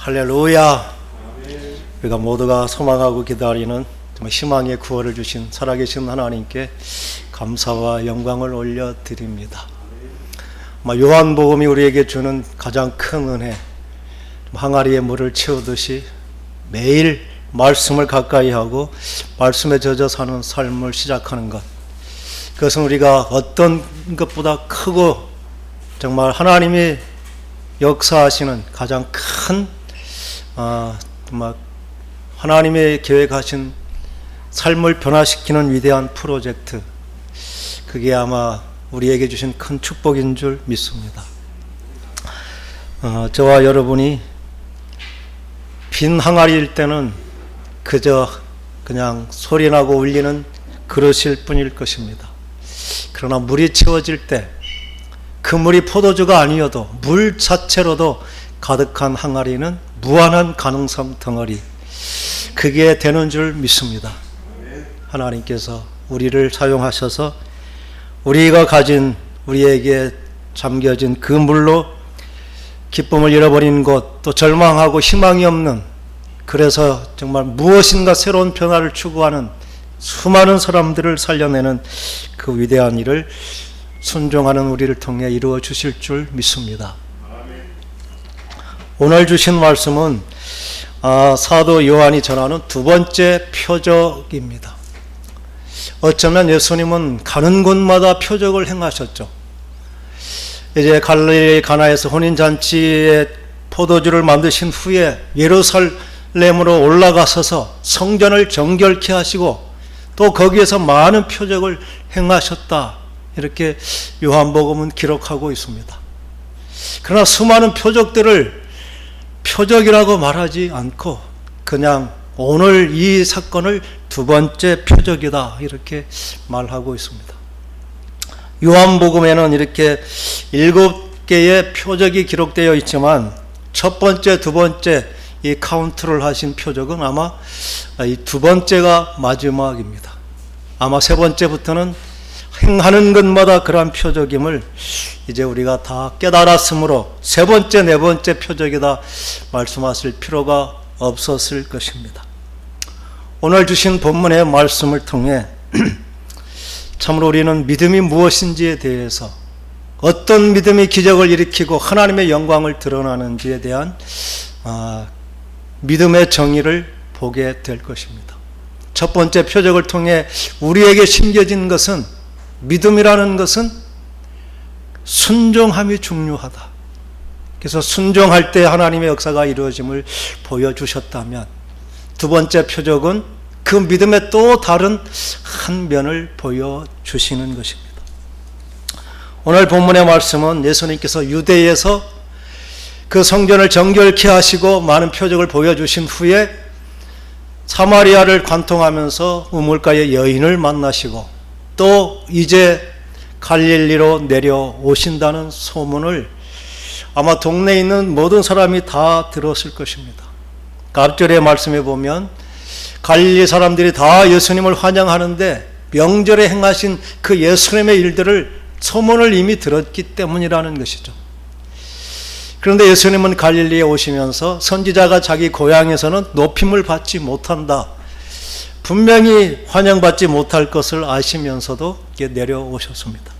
할렐루야. 우리가 모두가 소망하고 기다리는 희망의 구원을 주신 살아계신 하나님께 감사와 영광을 올려드립니다. 요한복음이 우리에게 주는 가장 큰 은혜, 항아리에 물을 채우듯이 매일 말씀을 가까이 하고 말씀에 젖어 사는 삶을 시작하는 것, 그것은 우리가 어떤 것보다 크고 정말 하나님이 역사하시는 가장 큰 하나님의 계획하신 삶을 변화시키는 위대한 프로젝트, 그게 아마 우리에게 주신 큰 축복인 줄 믿습니다. 저와 여러분이 빈 항아리일 때는 그저 그냥 소리나고 울리는 그릇일 뿐일 것입니다. 그러나 물이 채워질 때 그 물이 포도주가 아니어도 물 자체로도 가득한 항아리는 무한한 가능성 덩어리, 그게 되는 줄 믿습니다. 하나님께서 우리를 사용하셔서 우리가 가진, 우리에게 잠겨진 그 물로 기쁨을 잃어버린 것, 또 절망하고 희망이 없는, 그래서 정말 무엇인가 새로운 변화를 추구하는 수많은 사람들을 살려내는 그 위대한 일을 순종하는 우리를 통해 이루어 주실 줄 믿습니다. 오늘 주신 말씀은 사도 요한이 전하는 두 번째 표적입니다. 어쩌면 예수님은 가는 곳마다 표적을 행하셨죠. 이제 갈릴리 가나에서 혼인잔치에 포도주를 만드신 후에 예루살렘으로 올라가셔서 성전을 정결케 하시고 또 거기에서 많은 표적을 행하셨다, 이렇게 요한복음은 기록하고 있습니다. 그러나 수많은 표적들을 표적이라고 말하지 않고 그냥 오늘 이 사건을 두 번째 표적이다, 이렇게 말하고 있습니다. 요한복음에는 이렇게 7개의 표적이 기록되어 있지만 첫 번째, 두 번째 이 카운트를 하신 표적은 아마 이 두 번째가 마지막입니다. 아마 세 번째부터는 행하는 것마다 그러한 표적임을 이제 우리가 다 깨달았으므로 세 번째, 네 번째 표적이다 말씀하실 필요가 없었을 것입니다. 오늘 주신 본문의 말씀을 통해 참으로 우리는 믿음이 무엇인지에 대해서, 어떤 믿음이 기적을 일으키고 하나님의 영광을 드러나는지에 대한 믿음의 정의를 보게 될 것입니다. 첫 번째 표적을 통해 우리에게 심겨진 것은, 믿음이라는 것은 순종함이 중요하다. 그래서 순종할 때 하나님의 역사가 이루어짐을 보여주셨다면, 두 번째 표적은 그 믿음의 또 다른 한 면을 보여주시는 것입니다. 오늘 본문의 말씀은 예수님께서 유대에서 그 성전을 정결케 하시고 많은 표적을 보여주신 후에 사마리아를 관통하면서 우물가의 여인을 만나시고 또 이제 갈릴리로 내려오신다는 소문을 아마 동네에 있는 모든 사람이 다 들었을 것입니다. 앞절의 말씀에 보면 갈릴리 사람들이 다 예수님을 환영하는데 명절에 행하신 그 예수님의 일들을 소문을 이미 들었기 때문이라는 것이죠. 그런데 예수님은 갈릴리에 오시면서 선지자가 자기 고향에서는 높임을 받지 못한다, 분명히 환영받지 못할 것을 아시면서도 내려오셨습니다.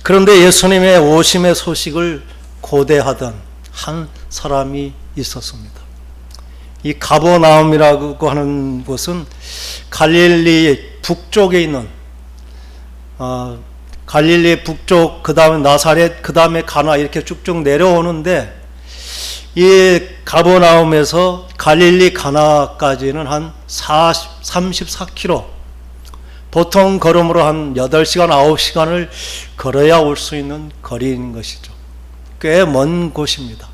그런데 예수님의 오심의 소식을 고대하던 한 사람이 있었습니다. 이 가버나움이라고 하는 곳은 갈릴리 북쪽에 있는, 갈릴리 북쪽, 그 다음에 나사렛, 그 다음에 가나, 이렇게 쭉쭉 내려오는데 이 가버나움에서 갈릴리 가나까지는 한 34km, 보통 걸음으로 한 8시간, 9시간을 걸어야 올 수 있는 거리인 것이죠. 꽤 먼 곳입니다.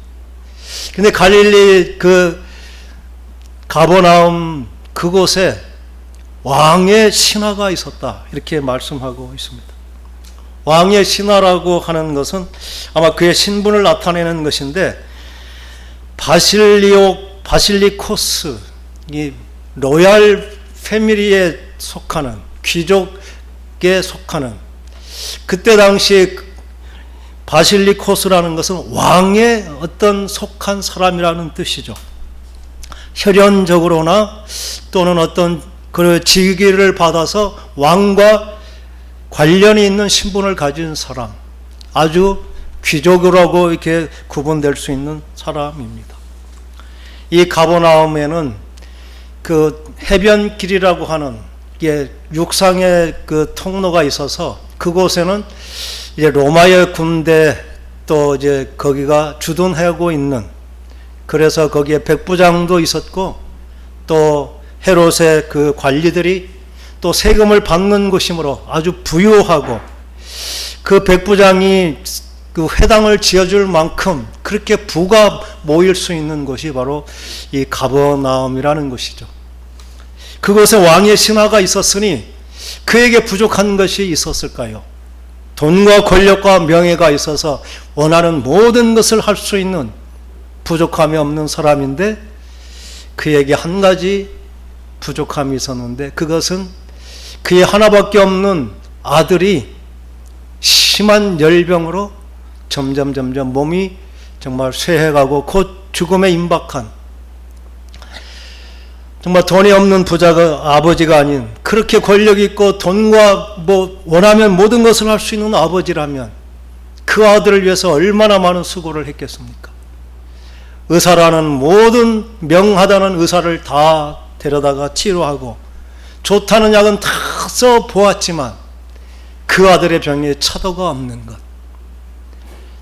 근데 갈릴리 그 가버나움 그곳에 왕의 신하가 있었다, 이렇게 말씀하고 있습니다. 왕의 신하라고 하는 것은 아마 그의 신분을 나타내는 것인데, 바실리코스, 이 로얄 패밀리에 속하는, 귀족에 속하는, 그때 당시 바실리코스라는 것은 왕의 어떤 속한 사람이라는 뜻이죠. 혈연적으로나 또는 어떤 그 직위를 받아서 왕과 관련이 있는 신분을 가진 사람, 아주 귀족이라고 이렇게 구분될 수 있는 사람입니다. 이 가버나움에는 그 해변길이라고 하는 육상의 그 통로가 있어서 그곳에는 이제 로마의 군대 또 이제 거기가 주둔하고 있는, 그래서 거기에 백부장도 있었고 또 헤롯의 그 관리들이 또 세금을 받는 곳이므로 아주 부유하고, 그 백부장이 그 회당을 지어줄 만큼 그렇게 부가 모일 수 있는 곳이 바로 이 가버나움이라는 곳이죠. 그곳에 왕의 신하가 있었으니 그에게 부족한 것이 있었을까요? 돈과 권력과 명예가 있어서 원하는 모든 것을 할 수 있는 부족함이 없는 사람인데, 그에게 한 가지 부족함이 있었는데, 그것은 그의 하나밖에 없는 아들이 심한 열병으로 점점 몸이 정말 쇠해가고 곧 죽음에 임박한, 정말 돈이 없는 부자가 아버지가 아닌, 그렇게 권력 있고 돈과 뭐 원하면 모든 것을 할 수 있는 아버지라면 그 아들을 위해서 얼마나 많은 수고를 했겠습니까? 의사라는 모든 명하다는 의사를 다 데려다가 치료하고 좋다는 약은 다 써보았지만 그 아들의 병에 차도가 없는 것,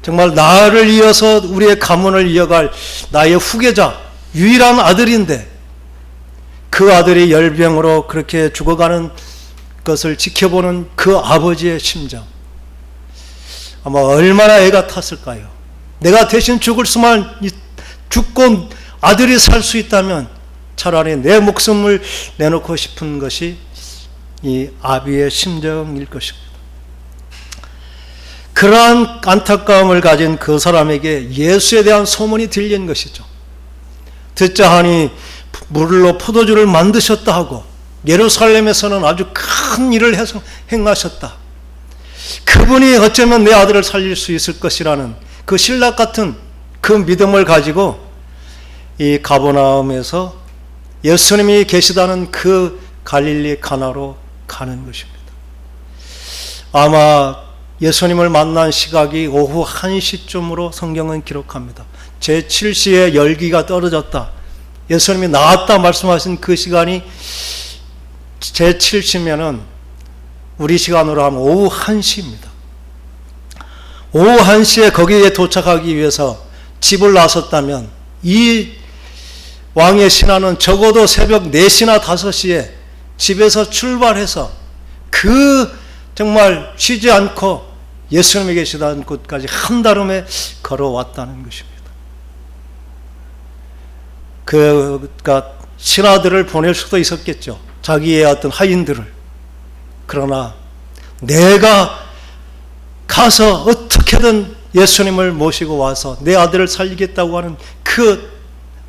정말 나를 이어서 우리의 가문을 이어갈 나의 후계자, 유일한 아들인데 그 아들이 열병으로 그렇게 죽어가는 것을 지켜보는 그 아버지의 심정, 아마 얼마나 애가 탔을까요? 내가 대신 죽을 수만 죽고 아들이 살 수 있다면 차라리 내 목숨을 내놓고 싶은 것이 이 아비의 심정일 것입니다. 그러한 안타까움을 가진 그 사람에게 예수에 대한 소문이 들린 것이죠. 듣자 하니 물로 포도주를 만드셨다 하고 예루살렘에서는 아주 큰 일을 행하셨다. 그분이 어쩌면 내 아들을 살릴 수 있을 것이라는 그 신락 같은 그 믿음을 가지고 이 가버나움에서 예수님이 계시다는 그 갈릴리 가나로 가는 것입니다. 아마 예수님을 만난 시각이 오후 1시쯤으로 성경은 기록합니다. 제7시에 열기가 떨어졌다, 예수님이 나왔다 말씀하신 그 시간이 제7시면은 우리 시간으로 하면 오후 1시입니다. 오후 1시에 거기에 도착하기 위해서 집을 나섰다면 이 왕의 신하는 적어도 새벽 4시나 5시에 집에서 출발해서 그 정말 쉬지 않고 예수님이 계시다는 곳까지 한달음에 걸어왔다는 것입니다. 그가 신하들을 보낼 수도 있었겠죠, 자기의 어떤 하인들을. 그러나 내가 가서 어떻게든 예수님을 모시고 와서 내 아들을 살리겠다고 하는 그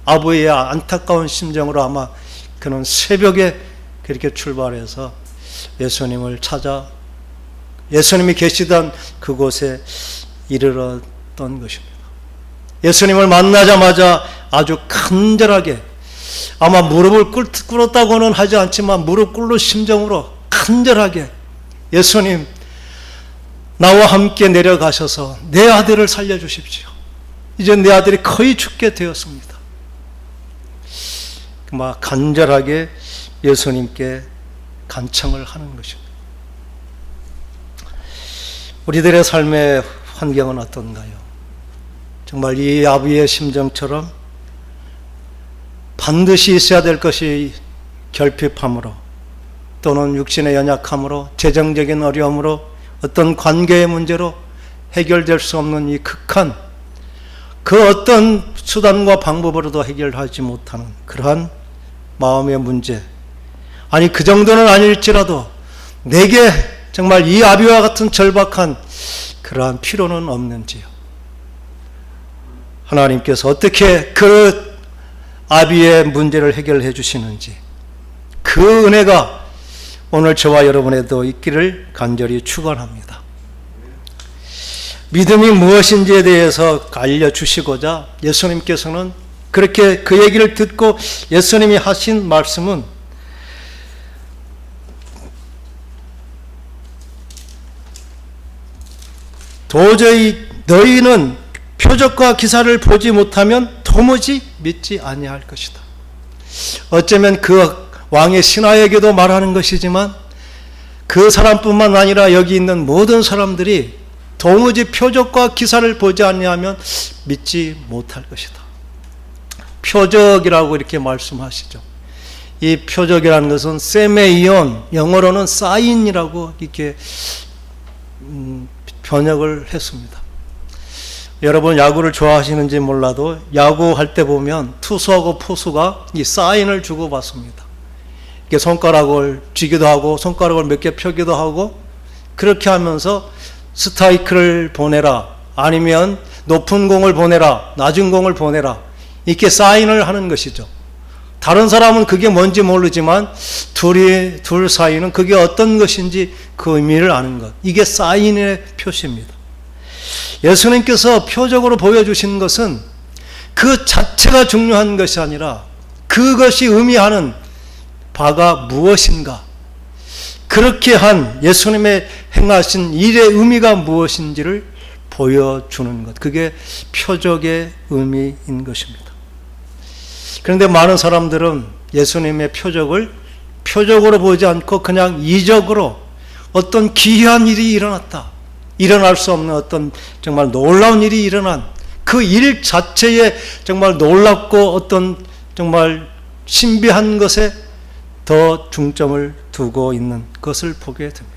아버지의 안타까운 심정으로 아마 그는 새벽에 그렇게 출발해서 예수님을 찾아 예수님이 계시던 그곳에 이르렀던 것입니다. 예수님을 만나자마자 아주 간절하게, 아마 무릎을 꿇었다고는 하지 않지만 무릎 꿇는 심정으로 간절하게, 예수님 나와 함께 내려가셔서 내 아들을 살려주십시오. 이제 내 아들이 거의 죽게 되었습니다. 막 간절하게 예수님께 간청을 하는 것입니다. 우리들의 삶의 환경은 어떤가요? 정말 이 아비의 심정처럼 반드시 있어야 될 것이 결핍함으로 또는 육신의 연약함으로 재정적인 어려움으로 어떤 관계의 문제로 해결될 수 없는 이 극한 그 어떤 수단과 방법으로도 해결하지 못하는 그러한 마음의 문제, 아니 그 정도는 아닐지라도 내게 정말 이 아비와 같은 절박한 그러한 필요는 없는지요? 하나님께서 어떻게 그 아비의 문제를 해결해 주시는지 그 은혜가 오늘 저와 여러분에도 있기를 간절히 축원합니다. 믿음이 무엇인지에 대해서 알려주시고자 예수님께서는 그렇게 그 얘기를 듣고 예수님이 하신 말씀은 도저히 너희는 표적과 기사를 보지 못하면 도무지 믿지 아니할 것이다. 어쩌면 그 왕의 신하에게도 말하는 것이지만 그 사람뿐만 아니라 여기 있는 모든 사람들이 도무지 표적과 기사를 보지 아니하면 믿지 못할 것이다. 표적이라고 이렇게 말씀하시죠. 이 표적이라는 것은 세메이온, 영어로는 사인이라고 이렇게 번역을 했습니다. 여러분 야구를 좋아하시는지 몰라도 야구할 때 보면 투수하고 포수가 이 사인을 주고 받습니다. 이렇게 손가락을 쥐기도 하고 손가락을 몇 개 펴기도 하고 그렇게 하면서 스트라이크를 보내라, 아니면 높은 공을 보내라, 낮은 공을 보내라, 이렇게 사인을 하는 것이죠. 다른 사람은 그게 뭔지 모르지만 둘 사이는 그게 어떤 것인지 그 의미를 아는 것, 이게 사인의 표시입니다. 예수님께서 표적으로 보여주신 것은 그 자체가 중요한 것이 아니라 그것이 의미하는 바가 무엇인가, 그렇게 한 예수님의 행하신 일의 의미가 무엇인지를 보여주는 것, 그게 표적의 의미인 것입니다. 그런데 많은 사람들은 예수님의 표적을 표적으로 보지 않고 그냥 이적으로 어떤 기이한 일이 일어났다, 일어날 수 없는 어떤 정말 놀라운 일이 일어난 그 일 자체에 정말 놀랍고 어떤 정말 신비한 것에 더 중점을 두고 있는 것을 보게 됩니다.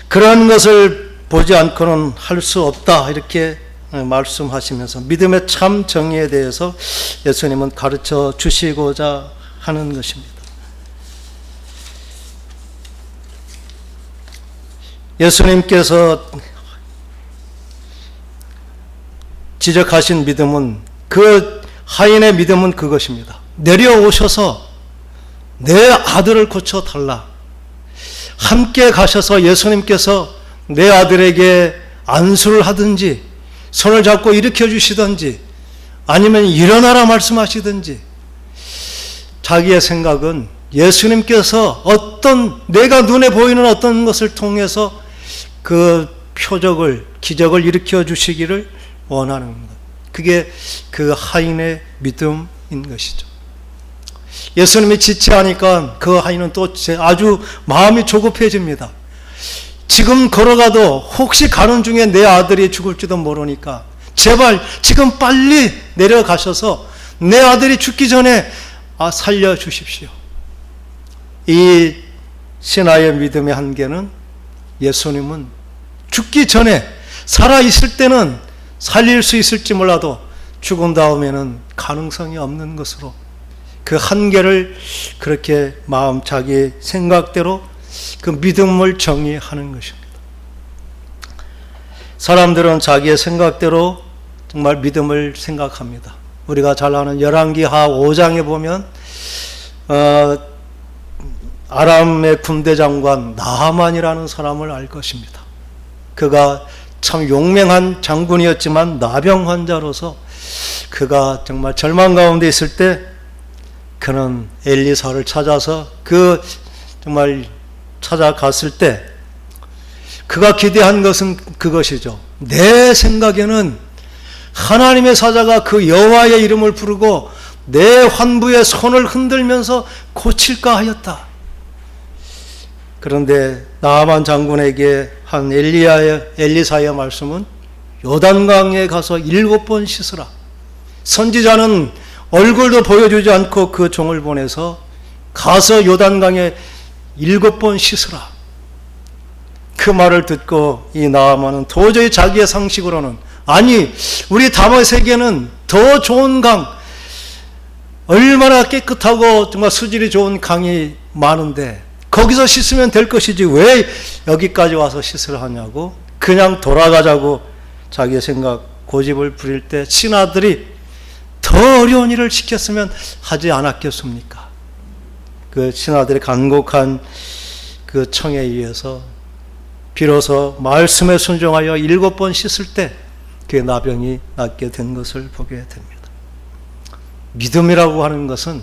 그런 것을 보지 않고는 할 수 없다, 이렇게 말씀하시면서 믿음의 참 정의에 대해서 예수님은 가르쳐 주시고자 하는 것입니다. 예수님께서 지적하신 믿음은, 그 하인의 믿음은 그것입니다. 내려오셔서 내 아들을 고쳐달라. 함께 가셔서 예수님께서 내 아들에게 안수를 하든지 손을 잡고 일으켜 주시든지 아니면 일어나라 말씀하시든지, 자기의 생각은 예수님께서 어떤 내가 눈에 보이는 어떤 것을 통해서 그 표적을, 기적을 일으켜 주시기를 원하는 것, 그게 그 하인의 믿음인 것이죠. 예수님이 지체하니까 그 하인은 또 아주 마음이 조급해집니다. 지금 걸어가도 혹시 가는 중에 내 아들이 죽을지도 모르니까 제발 지금 빨리 내려가셔서 내 아들이 죽기 전에 살려주십시오. 이 신하의 믿음의 한계는, 예수님은 죽기 전에, 살아있을 때는 살릴 수 있을지 몰라도 죽은 다음에는 가능성이 없는 것으로 그 한계를 그렇게 자기 생각대로 그 믿음을 정의하는 것입니다. 사람들은 자기의 생각대로 정말 믿음을 생각합니다. 우리가 잘 아는 열왕기하 5장에 보면 아람의 군대 장관 나하만이라는 사람을 알 것입니다. 그가 참 용맹한 장군이었지만 나병 환자로서 그가 정말 절망 가운데 있을 때 그는 엘리사를 찾아서 정말 찾아갔을 때 그가 기대한 것은 그것이죠. 내 생각에는 하나님의 사자가 그 여호와의 이름을 부르고 내 환부의 손을 흔들면서 고칠까 하였다. 그런데 나하만 장군에게 한 엘리사의 말씀은 요단강에 가서 7번 씻으라. 선지자는 얼굴도 보여주지 않고 그 종을 보내서 가서 요단강에 7번 씻으라. 그 말을 듣고 이 나하만은 도저히 자기의 상식으로는, 아니 우리 다메섹에는 더 좋은 강, 얼마나 깨끗하고 정말 수질이 좋은 강이 많은데 거기서 씻으면 될 것이지 왜 여기까지 와서 씻으라 하냐고 그냥 돌아가자고 자기의 생각 고집을 부릴 때 신하들이 더 어려운 일을 시켰으면 하지 않았겠습니까? 그 신하들의 간곡한 그 청에 의해서 비로소 말씀에 순종하여 7번 씻을 때 그의 나병이 낫게 된 것을 보게 됩니다. 믿음이라고 하는 것은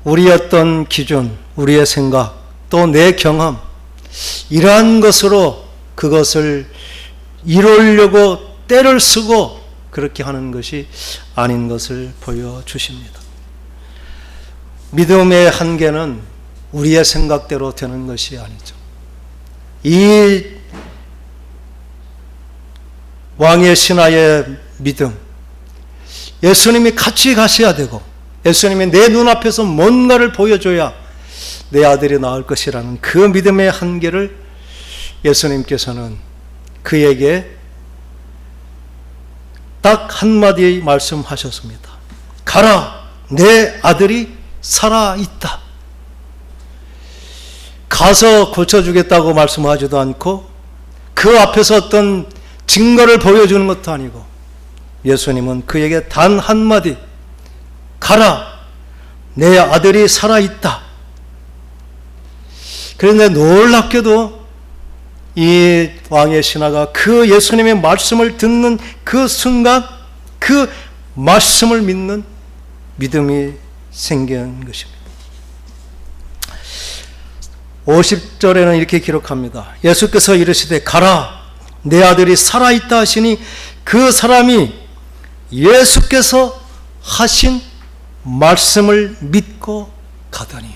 우리의 어떤 기준, 우리의 생각, 또 내 경험, 이러한 것으로 그것을 이루려고 때를 쓰고 그렇게 하는 것이 아닌 것을 보여주십니다. 믿음의 한계는 우리의 생각대로 되는 것이 아니죠. 이 왕의 신하의 믿음, 예수님이 같이 가셔야 되고 예수님이 내 눈앞에서 뭔가를 보여줘야 내 아들이 나을 것이라는 그 믿음의 한계를 예수님께서는 그에게 딱 한마디 말씀하셨습니다. 가라, 내 아들이 살아있다. 가서 고쳐주겠다고 말씀하지도 않고 그 앞에서 어떤 증거를 보여주는 것도 아니고 예수님은 그에게 단 한마디, 가라, 내 아들이 살아있다. 그런데 놀랍게도 이 왕의 신하가 그 예수님의 말씀을 듣는 그 순간 그 말씀을 믿는 믿음이 생긴 것입니다. 50절에는 이렇게 기록합니다. 예수께서 이르시되 가라, 내 아들이 살아있다 하시니 그 사람이 예수께서 하신 말씀을 믿고 가더니,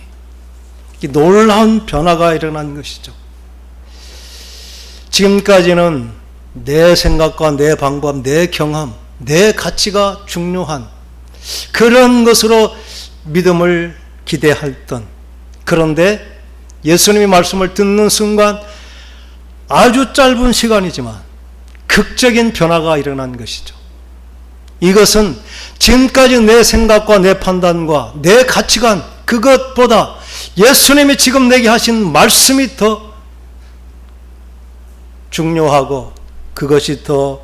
이 놀라운 변화가 일어난 것이죠. 지금까지는 내 생각과 내 방법, 내 경험, 내 가치가 중요한 그런 것으로 믿음을 기대했던, 그런데 예수님의 말씀을 듣는 순간 아주 짧은 시간이지만 극적인 변화가 일어난 것이죠. 이것은 지금까지 내 생각과 내 판단과 내 가치관, 그것보다 예수님이 지금 내게 하신 말씀이 더 중요하고 그것이 더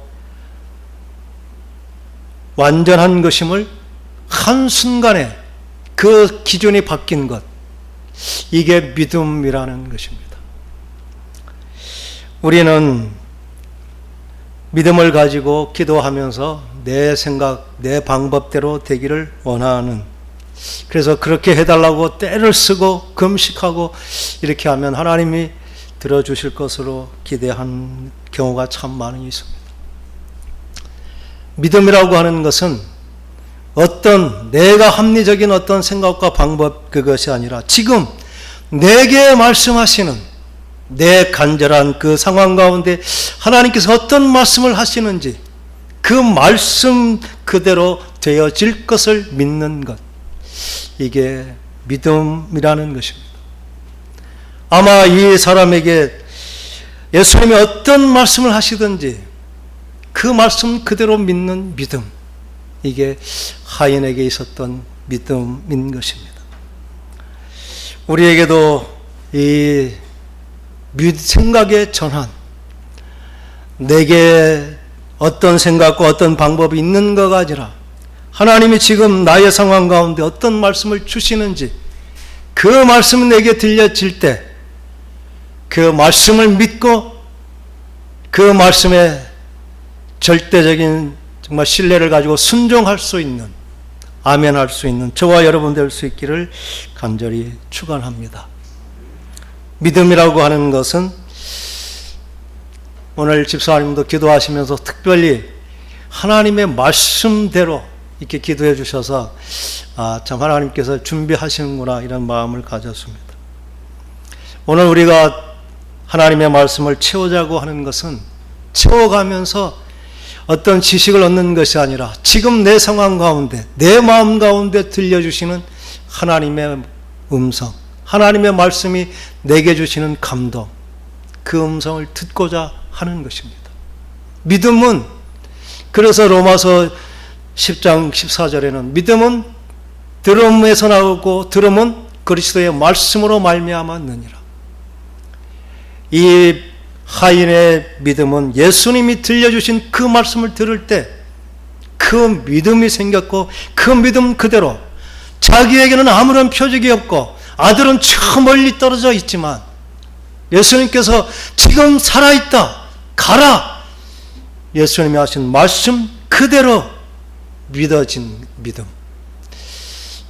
완전한 것임을 한순간에 그 기준이 바뀐 것, 이게 믿음이라는 것입니다. 우리는 믿음을 가지고 기도하면서 내 생각, 내 방법대로 되기를 원하는, 그래서 그렇게 해달라고 때를 쓰고 금식하고 이렇게 하면 하나님이 들어주실 것으로 기대한 경우가 참 많이 있습니다. 믿음이라고 하는 것은 어떤 내가 합리적인 어떤 생각과 방법, 그것이 아니라 지금 내게 말씀하시는 내 간절한 그 상황 가운데 하나님께서 어떤 말씀을 하시는지 그 말씀 그대로 되어질 것을 믿는 것, 이게 믿음이라는 것입니다. 아마 이 사람에게 예수님이 어떤 말씀을 하시든지 그 말씀 그대로 믿는 믿음, 이게 하인에게 있었던 믿음인 것입니다. 우리에게도 이 생각의 전환, 내게 어떤 생각과 어떤 방법이 있는 것가 아니라 하나님이 지금 나의 상황 가운데 어떤 말씀을 주시는지 그 말씀이 내게 들려질 때 그 말씀을 믿고 그 말씀에 절대적인 정말 신뢰를 가지고 순종할 수 있는, 아멘할 수 있는 저와 여러분 될 수 있기를 간절히 축원합니다. 믿음이라고 하는 것은 오늘 집사님도 기도하시면서 특별히 하나님의 말씀대로 이렇게 기도해 주셔서 참 하나님께서 준비하시는구나 이런 마음을 가졌습니다. 오늘 우리가 하나님의 말씀을 채우자고 하는 것은 채워가면서 어떤 지식을 얻는 것이 아니라 지금 내 상황 가운데, 내 마음 가운데 들려주시는 하나님의 음성, 하나님의 말씀이 내게 주시는 감동, 그 음성을 듣고자 하는 것입니다. 믿음은, 그래서 로마서 10장 14절에는 믿음은 들음에서 나오고 들음은 그리스도의 말씀으로 말미암았느니라. 이 하인의 믿음은 예수님이 들려주신 그 말씀을 들을 때 그 믿음이 생겼고 그 믿음 그대로 자기에게는 아무런 표적이 없고 아들은 저 멀리 떨어져 있지만 예수님께서 지금 살아있다, 가라. 예수님이 하신 말씀 그대로 믿어진 믿음.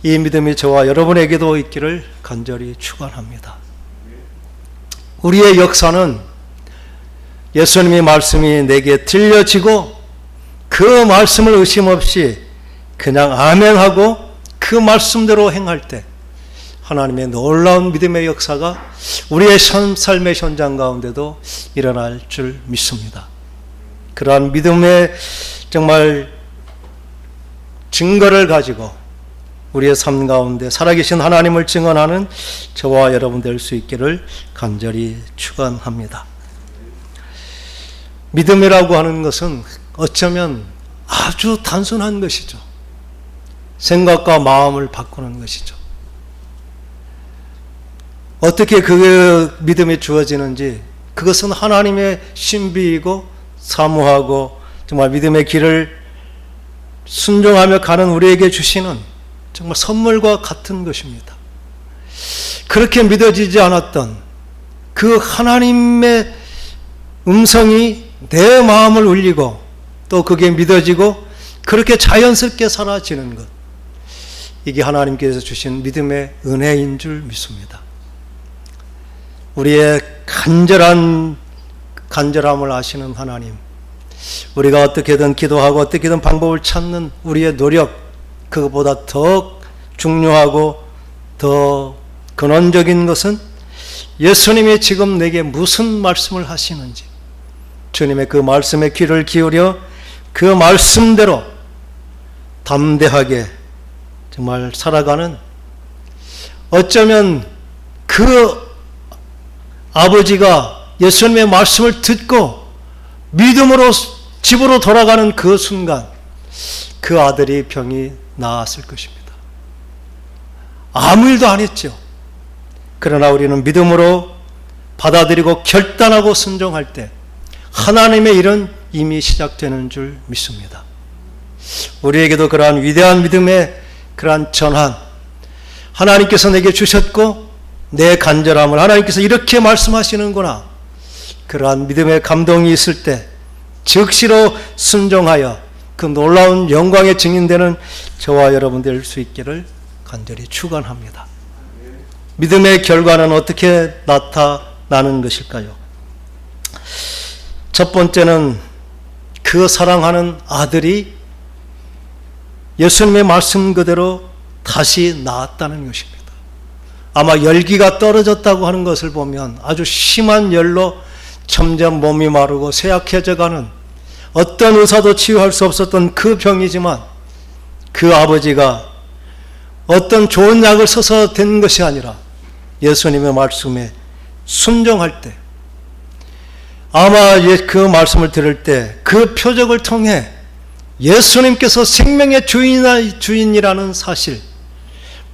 이 믿음이 저와 여러분에게도 있기를 간절히 축원합니다. 우리의 역사는 예수님의 말씀이 내게 들려지고 그 말씀을 의심 없이 그냥 아멘하고 그 말씀대로 행할 때 하나님의 놀라운 믿음의 역사가 우리의 삶의 현장 가운데도 일어날 줄 믿습니다. 그러한 믿음의 정말 증거를 가지고 우리의 삶 가운데 살아계신 하나님을 증언하는 저와 여러분 될 수 있기를 간절히 축원합니다. 믿음이라고 하는 것은 어쩌면 아주 단순한 것이죠. 생각과 마음을 바꾸는 것이죠. 어떻게 그 믿음이 주어지는지 그것은 하나님의 신비이고 사모하고 정말 믿음의 길을 순종하며 가는 우리에게 주시는 정말 선물과 같은 것입니다. 그렇게 믿어지지 않았던 그 하나님의 음성이 내 마음을 울리고 또 그게 믿어지고 그렇게 자연스럽게 사라지는 것, 이게 하나님께서 주신 믿음의 은혜인 줄 믿습니다. 우리의 간절함을 아시는 하나님, 우리가 어떻게든 기도하고 어떻게든 방법을 찾는 우리의 노력, 그것보다 더 중요하고 더 근원적인 것은 예수님이 지금 내게 무슨 말씀을 하시는지, 주님의 그 말씀에 귀를 기울여 그 말씀대로 담대하게 정말 살아가는, 어쩌면 그 아버지가 예수님의 말씀을 듣고 믿음으로 집으로 돌아가는 그 순간 그 아들이 병이 나았을 것입니다. 아무 일도 안 했죠. 그러나 우리는 믿음으로 받아들이고 결단하고 순종할 때 하나님의 일은 이미 시작되는 줄 믿습니다. 우리에게도 그러한 위대한 믿음의 그러한 전환, 하나님께서 내게 주셨고 내 간절함을 하나님께서 이렇게 말씀하시는구나, 그러한 믿음의 감동이 있을 때 즉시로 순종하여 그 놀라운 영광의 증인되는 저와 여러분 될 수 있기를 간절히 축원합니다. 믿음의 결과는 어떻게 나타나는 것일까요? 첫 번째는 그 사랑하는 아들이 예수님의 말씀 그대로 다시 나았다는 것입니다. 아마 열기가 떨어졌다고 하는 것을 보면 아주 심한 열로 점점 몸이 마르고 쇠약해져가는, 어떤 의사도 치유할 수 없었던 그 병이지만 그 아버지가 어떤 좋은 약을 써서 된 것이 아니라 예수님의 말씀에 순종할 때, 아마 그 말씀을 들을 때 그 표적을 통해 예수님께서 생명의 주인이라는 사실,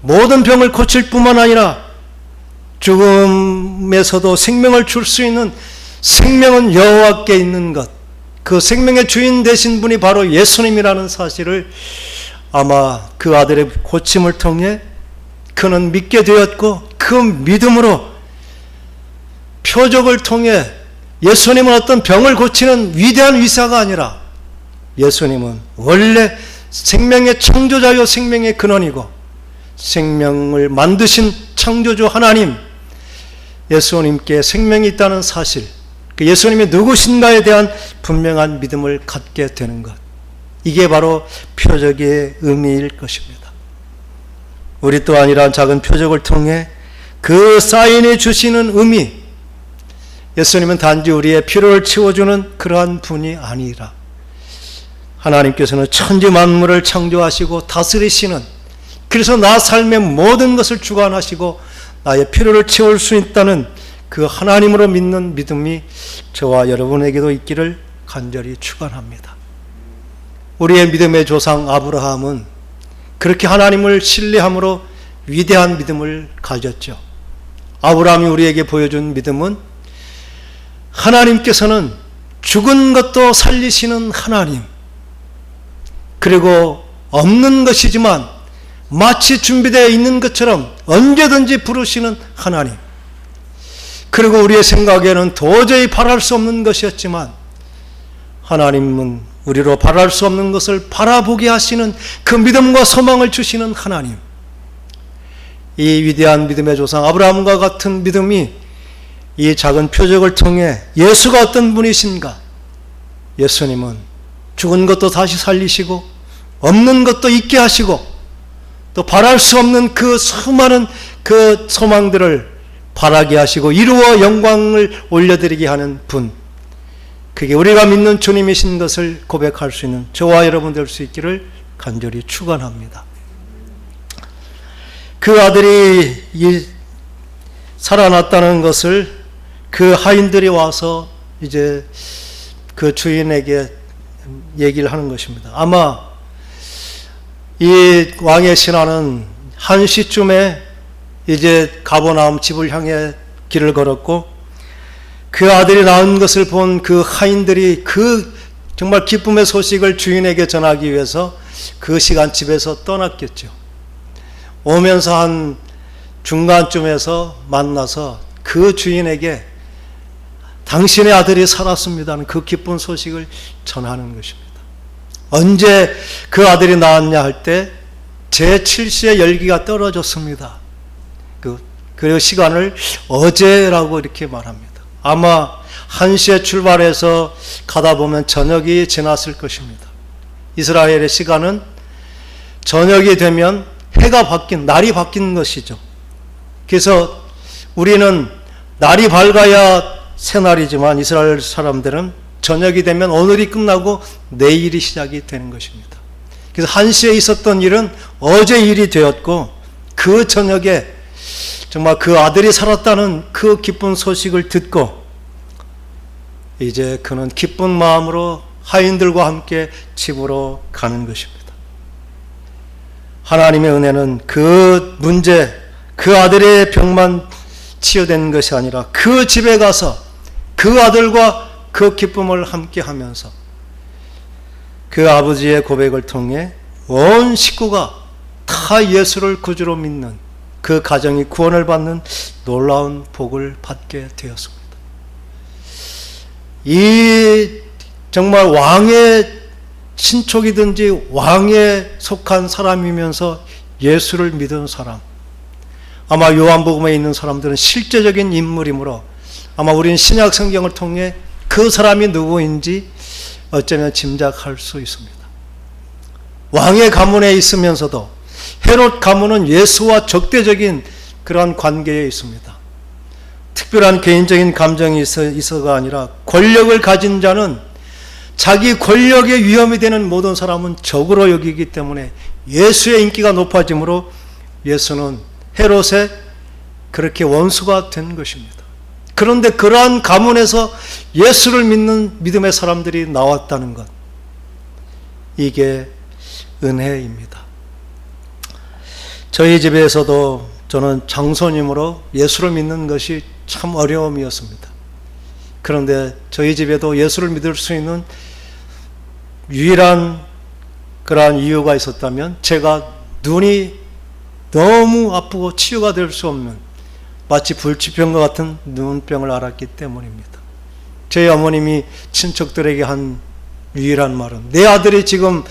모든 병을 고칠 뿐만 아니라 죽음에서도 생명을 줄 수 있는 생명은 여호와께 있는 것, 그 생명의 주인 되신 분이 바로 예수님이라는 사실을 아마 그 아들의 고침을 통해 그는 믿게 되었고, 그 믿음으로 표적을 통해 예수님은 어떤 병을 고치는 위대한 의사가 아니라 예수님은 원래 생명의 창조자요 생명의 근원이고 생명을 만드신 창조주 하나님, 예수님께 생명이 있다는 사실, 그 예수님이 누구신가에 대한 분명한 믿음을 갖게 되는 것, 이게 바로 표적의 의미일 것입니다. 우리 또한 이러한 작은 표적을 통해 그 사인이 주시는 의미, 예수님은 단지 우리의 피로를 채워주는 그러한 분이 아니라 하나님께서는 천지 만물을 창조하시고 다스리시는, 그래서 나 삶의 모든 것을 주관하시고 나의 필요를 채울 수 있다는 그 하나님으로 믿는 믿음이 저와 여러분에게도 있기를 간절히 축원합니다. 우리의 믿음의 조상 아브라함은 그렇게 하나님을 신뢰함으로 위대한 믿음을 가졌죠. 아브라함이 우리에게 보여준 믿음은 하나님께서는 죽은 것도 살리시는 하나님, 그리고 없는 것이지만 마치 준비되어 있는 것처럼 언제든지 부르시는 하나님, 그리고 우리의 생각에는 도저히 바랄 수 없는 것이었지만 하나님은 우리로 바랄 수 없는 것을 바라보게 하시는 그 믿음과 소망을 주시는 하나님. 이 위대한 믿음의 조상 아브라함과 같은 믿음이 이 작은 표적을 통해 예수가 어떤 분이신가, 예수님은 죽은 것도 다시 살리시고 없는 것도 있게 하시고 또 바랄 수 없는 그 수많은 그 소망들을 바라게 하시고 이루어 영광을 올려드리게 하는 분, 그게 우리가 믿는 주님이신 것을 고백할 수 있는 저와 여러분 될 수 있기를 간절히 축원합니다. 그 아들이 살아났다는 것을 그 하인들이 와서 이제 그 주인에게 얘기를 하는 것입니다. 아마 이 왕의 신하는 1시쯤에 이제 가버나움 집을 향해 길을 걸었고 그 아들이 낳은 것을 본 그 하인들이 그 정말 기쁨의 소식을 주인에게 전하기 위해서 그 시간 집에서 떠났겠죠. 오면서 한 중간쯤에서 만나서 그 주인에게 당신의 아들이 살았습니다는 그 기쁜 소식을 전하는 것입니다. 언제 그 아들이 낳았냐 할 때 제7시의 열기가 떨어졌습니다. 그 시간을 어제라고 이렇게 말합니다. 아마 1시에 출발해서 가다 보면 저녁이 지났을 것입니다. 이스라엘의 시간은 저녁이 되면 날이 바뀐 것이죠. 그래서 우리는 날이 밝아야 새날이지만 이스라엘 사람들은 저녁이 되면 오늘이 끝나고 내일이 시작이 되는 것입니다. 그래서 1시에 있었던 일은 어제 일이 되었고 그 저녁에 정말 그 아들이 살았다는 그 기쁜 소식을 듣고 이제 그는 기쁜 마음으로 하인들과 함께 집으로 가는 것입니다. 하나님의 은혜는 그 문제, 그 아들의 병만 치유된 것이 아니라 그 집에 가서 그 아들과 그 기쁨을 함께 하면서 그 아버지의 고백을 통해 온 식구가 다 예수를 구주로 믿는 그 가정이 구원을 받는 놀라운 복을 받게 되었습니다. 이 정말 왕의 친족이든지 왕에 속한 사람이면서 예수를 믿은 사람, 아마 요한복음에 있는 사람들은 실제적인 인물이므로 아마 우리는 신약 성경을 통해 그 사람이 누구인지 어쩌면 짐작할 수 있습니다. 왕의 가문에 있으면서도 헤롯 가문은 예수와 적대적인 그러한 관계에 있습니다. 특별한 개인적인 감정이 있어가 아니라 권력을 가진 자는 자기 권력의 위험이 되는 모든 사람은 적으로 여기기 때문에 예수의 인기가 높아지므로 예수는 헤롯의 그렇게 원수가 된 것입니다. 그런데 그러한 가문에서 예수를 믿는 믿음의 사람들이 나왔다는 것, 이게 은혜입니다. 저희 집에서도 저는 장손이므로 예수를 믿는 것이 참 어려움이었습니다. 그런데 저희 집에도 예수를 믿을 수 있는 유일한 그러한 이유가 있었다면 제가 눈이 너무 아프고 치유가 될 수 없는 마치 불치병과 같은 눈병을 앓았기 때문입니다. 저희 어머님이 친척들에게 한 유일한 말은 내 아들이 지금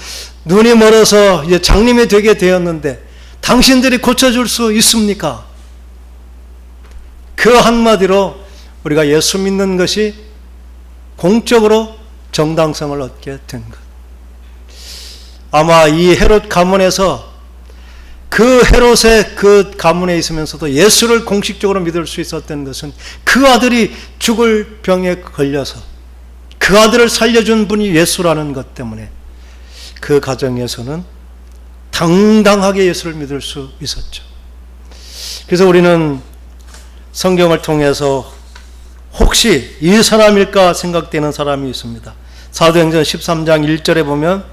눈이 멀어서 이제 장님이 되게 되었는데 당신들이 고쳐줄 수 있습니까? 그 한마디로 우리가 예수 믿는 것이 공적으로 정당성을 얻게 된 것. 아마 이 헤롯 가문에서 그 헤롯의 그 가문에 있으면서도 예수를 공식적으로 믿을 수 있었던 것은 그 아들이 죽을 병에 걸려서 그 아들을 살려준 분이 예수라는 것 때문에 그 가정에서는 당당하게 예수를 믿을 수 있었죠. 그래서 우리는 성경을 통해서 혹시 이 사람일까 생각되는 사람이 있습니다. 사도행전 13장 1절에 보면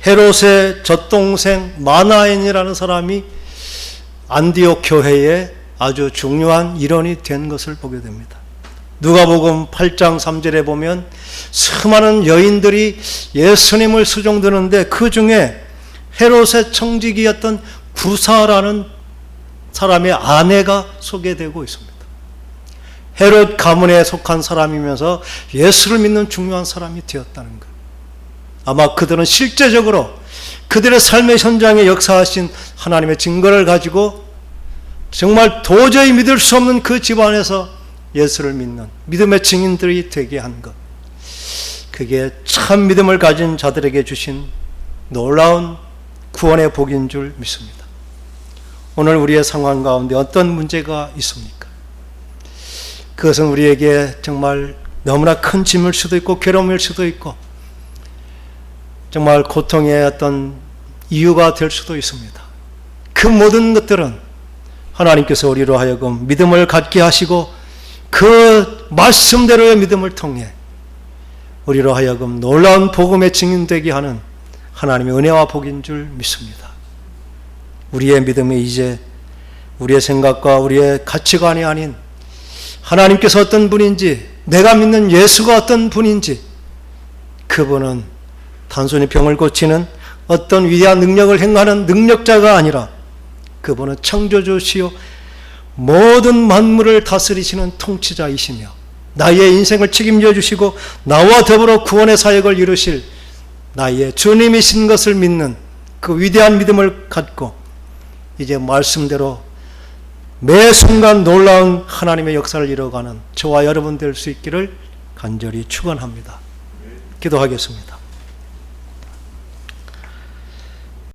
헤롯의 젖동생 마나엔이라는 사람이 안디옥 교회에 아주 중요한 일원이 된 것을 보게 됩니다. 누가복음 8장 3절에 보면 수많은 여인들이 예수님을 수종드는데 그 중에 헤롯의 청지기였던 구사라는 사람의 아내가 소개되고 있습니다. 헤롯 가문에 속한 사람이면서 예수를 믿는 중요한 사람이 되었다는 것. 아마 그들은 실제적으로 그들의 삶의 현장에 역사하신 하나님의 증거를 가지고 정말 도저히 믿을 수 없는 그 집안에서 예수를 믿는 믿음의 증인들이 되게 한 것. 그게 참 믿음을 가진 자들에게 주신 놀라운 구원의 복인 줄 믿습니다. 오늘 우리의 상황 가운데 어떤 문제가 있습니까? 그것은 우리에게 정말 너무나 큰 짐일 수도 있고 괴로움일 수도 있고 정말 고통의 어떤 이유가 될 수도 있습니다. 그 모든 것들은 하나님께서 우리로 하여금 믿음을 갖게 하시고 그 말씀대로의 믿음을 통해 우리로 하여금 놀라운 복음의 증인되게 하는 하나님의 은혜와 복인 줄 믿습니다. 우리의 믿음이 이제 우리의 생각과 우리의 가치관이 아닌 하나님께서 어떤 분인지, 내가 믿는 예수가 어떤 분인지, 그분은 단순히 병을 고치는 어떤 위대한 능력을 행하는 능력자가 아니라 그분은 창조주시요 모든 만물을 다스리시는 통치자이시며 나의 인생을 책임져 주시고 나와 더불어 구원의 사역을 이루실 나의 주님이신 것을 믿는 그 위대한 믿음을 갖고 이제 말씀대로 매 순간 놀라운 하나님의 역사를 이뤄가는 저와 여러분 될 수 있기를 간절히 축원합니다. 기도하겠습니다.